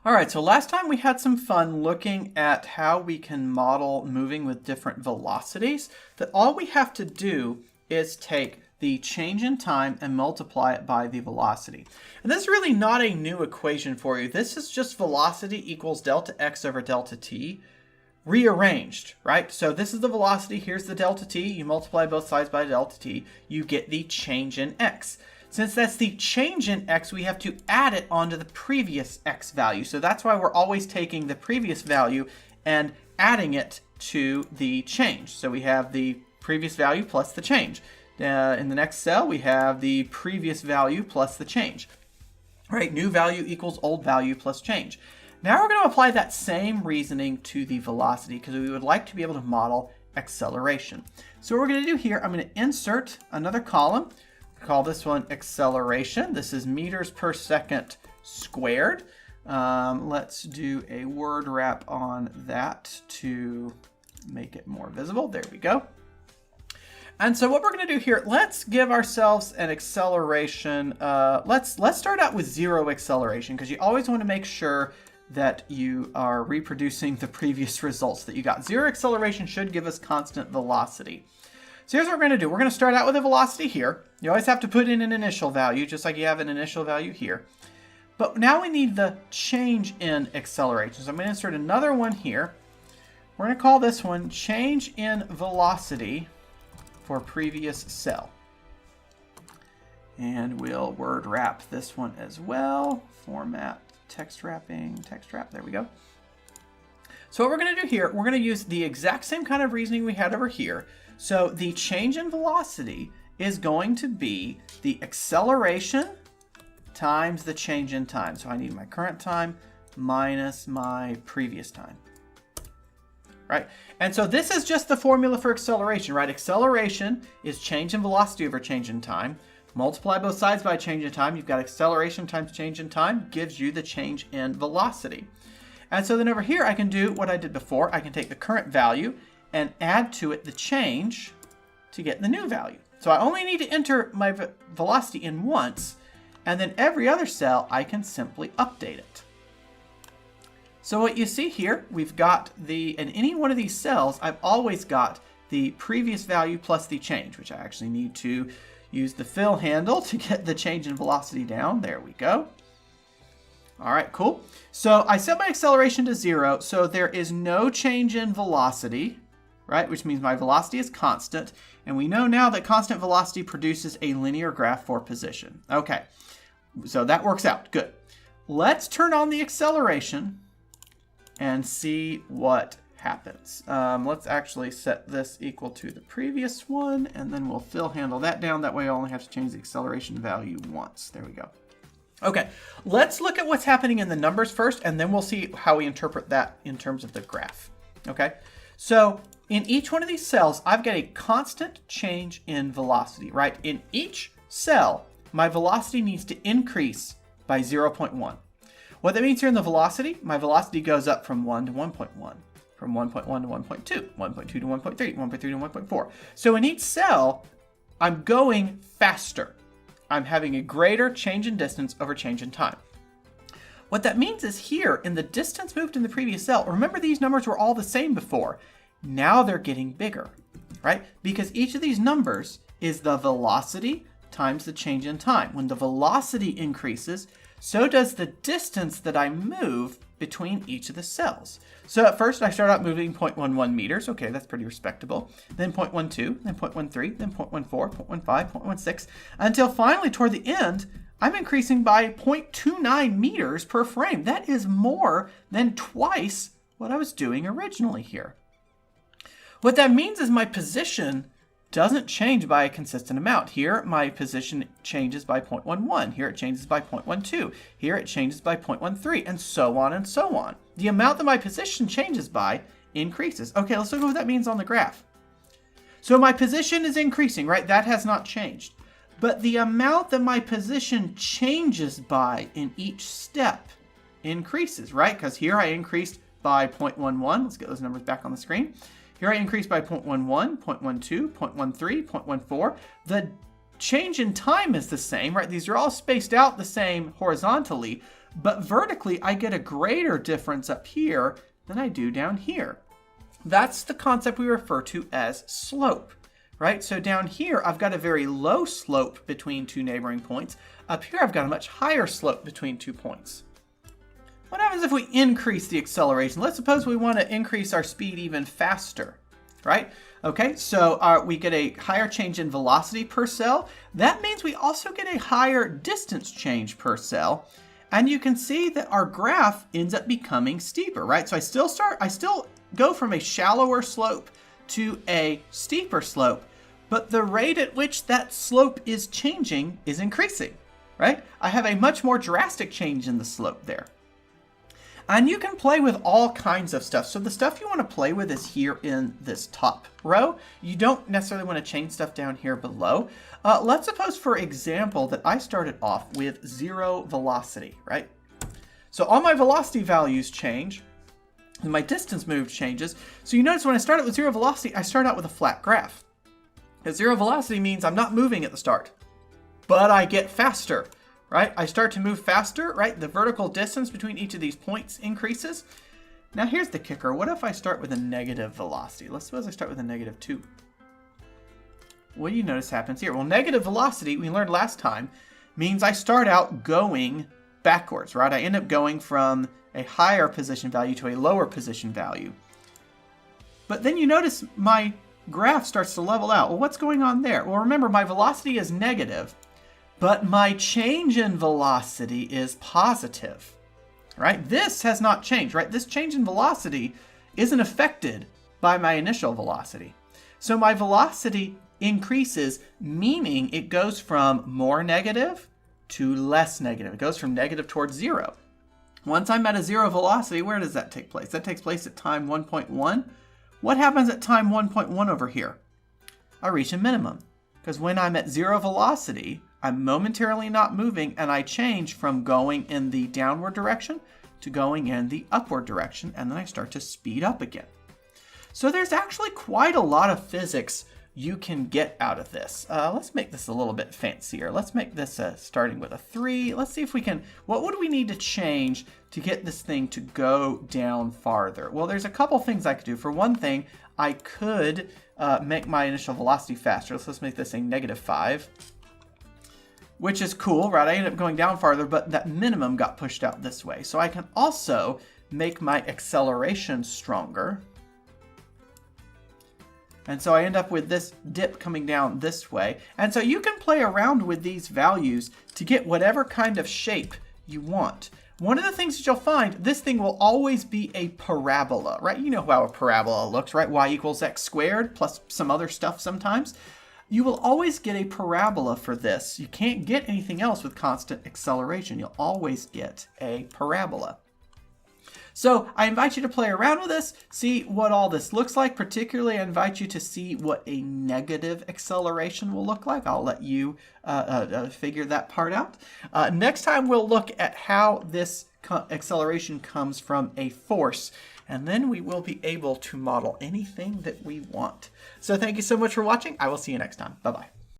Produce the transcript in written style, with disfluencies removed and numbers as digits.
All right, so last time we had some fun looking at how we can model moving with different velocities, that all we have to do is take the change in time and multiply it by the velocity. And this is really not a new equation for you. This is just velocity equals delta x over delta t rearranged, right? So this is the velocity, here's the delta t, you multiply both sides by delta t, you get the change in x. Since that's the change in x, we have to add it onto the previous x value. So that's why we're always taking the previous value and adding it to the change. So we have the previous value plus the change. In the next cell, we have the previous value plus the change. All right, new value equals old value plus change. Now we're going to apply that same reasoning to the velocity because we would like to be able to model acceleration. So what we're going to do here, I'm going to insert another column. Call this one acceleration. This is meters per second squared. Let's do a word wrap on that to make it more visible. There we go. And so what we're going to do here, let's give ourselves an acceleration. Let's start out with 0 acceleration because you always want to make sure that you are reproducing the previous results that you got. 0 acceleration should give us constant velocity. So here's what we're going to do. We're going to start out with a velocity here. You always have to put in an initial value, just like you have an initial value here. But now we need the change in acceleration. So I'm going to insert another one here. We're going to call this one change in velocity for previous cell. And we'll word wrap this one as well. Format, text wrapping, text wrap. There we go. So what we're going to do here, we're going to use the exact same kind of reasoning we had over here. So the change in velocity is going to be the acceleration times the change in time. So I need my current time minus my previous time. Right? And so this is just the formula for acceleration, right? Acceleration is change in velocity over change in time. Multiply both sides by change in time. You've got acceleration times change in time gives you the change in velocity. And so then over here, I can do what I did before. I can take the current value and add to it the change to get the new value. So I only need to enter my velocity in once, and then every other cell, I can simply update it. So what you see here, we've got in any one of these cells, I've always got the previous value plus the change, which I actually need to use the fill handle to get the change in velocity down. There we go. All right, cool. So I set my acceleration to 0, so there is no change in velocity, right? Which means my velocity is constant. And we know now that constant velocity produces a linear graph for position. Okay, so that works out. Good. Let's turn on the acceleration and see what happens. Let's actually set this equal to the previous one, and then we'll fill handle that down. That way I only have to change the acceleration value once. There we go. Okay, let's look at what's happening in the numbers first, and then we'll see how we interpret that in terms of the graph. Okay, so in each one of these cells, I've got a constant change in velocity, right? In each cell, my velocity needs to increase by 0.1. What that means here in the velocity, my velocity goes up from 1 to 1.1, from 1.1 to 1.2, 1.2 to 1.3, 1.3 to 1.4. So in each cell, I'm going faster. I'm having a greater change in distance over change in time. What that means is here, in the distance moved in the previous cell, remember these numbers were all the same before. Now they're getting bigger, right? Because each of these numbers is the velocity times the change in time. When the velocity increases, so does the distance that I move between each of the cells. So at first I start out moving 0.11 meters. Okay, that's pretty respectable. Then 0.12, then 0.13, then 0.14, 0.15, 0.16, until finally toward the end, I'm increasing by 0.29 meters per frame. That is more than twice what I was doing originally here. What that means is my position doesn't change by a consistent amount. Here, my position changes by 0.11. Here, it changes by 0.12. Here, it changes by 0.13, and so on and so on. The amount that my position changes by increases. Okay, let's look at what that means on the graph. So my position is increasing, right? That has not changed. But the amount that my position changes by in each step increases, right? Because here I increased by 0.11. Let's get those numbers back on the screen. Here I increased by 0.11, 0.12, 0.13, 0.14. The change in time is the same, right? These are all spaced out the same horizontally, but vertically I get a greater difference up here than I do down here. That's the concept we refer to as slope, right? So down here I've got a very low slope between two neighboring points. Up here I've got a much higher slope between 2 points. What happens if we increase the acceleration? Let's suppose we want to increase our speed even faster, right? Okay, so we get a higher change in velocity per cell. That means we also get a higher distance change per cell. And you can see that our graph ends up becoming steeper, right? So I still go from a shallower slope to a steeper slope, but the rate at which that slope is changing is increasing, right? I have a much more drastic change in the slope there. And you can play with all kinds of stuff. So the stuff you want to play with is here in this top row. You don't necessarily want to change stuff down here below. Let's suppose, for example, that I started off with 0 velocity, right? So all my velocity values change, and my distance moved changes. So you notice when I start out with 0 velocity, I start out with a flat graph. Because 0 velocity means I'm not moving at the start, but I get faster. Right? I start to move faster, right? The vertical distance between each of these points increases. Now here's the kicker. What if I start with a negative velocity? Let's suppose I start with a -2. What do you notice happens here? Well, negative velocity, we learned last time, means I start out going backwards, right? I end up going from a higher position value to a lower position value. But then you notice my graph starts to level out. Well, what's going on there? Well, remember, my velocity is negative, but my change in velocity is positive, right? This has not changed, right? This change in velocity isn't affected by my initial velocity. So my velocity increases, meaning it goes from more negative to less negative. It goes from negative towards 0. Once I'm at a 0 velocity, where does that take place? That takes place at time 1.1. What happens at time 1.1 over here? I reach a minimum, because when I'm at 0 velocity, I'm momentarily not moving, and I change from going in the downward direction to going in the upward direction, and then I start to speed up again. So there's actually quite a lot of physics you can get out of this. Let's make this a little bit fancier. Let's make this starting with a 3. Let's see if we can, what would we need to change to get this thing to go down farther? Well, there's a couple things I could do. For one thing, I could make my initial velocity faster. Let's make this a -5. Which is cool, right? I ended up going down farther, but that minimum got pushed out this way. So I can also make my acceleration stronger. And so I end up with this dip coming down this way. And so you can play around with these values to get whatever kind of shape you want. One of the things that you'll find, this thing will always be a parabola, right? You know how a parabola looks, right? Y equals x squared plus some other stuff sometimes. You will always get a parabola for this. You can't get anything else with constant acceleration. You'll always get a parabola. So I invite you to play around with this, see what all this looks like. Particularly, I invite you to see what a negative acceleration will look like. I'll let you figure that part out. Next time, we'll look at how this acceleration comes from a force, and then we will be able to model anything that we want. So thank you so much for watching. I will see you next time. Bye-bye.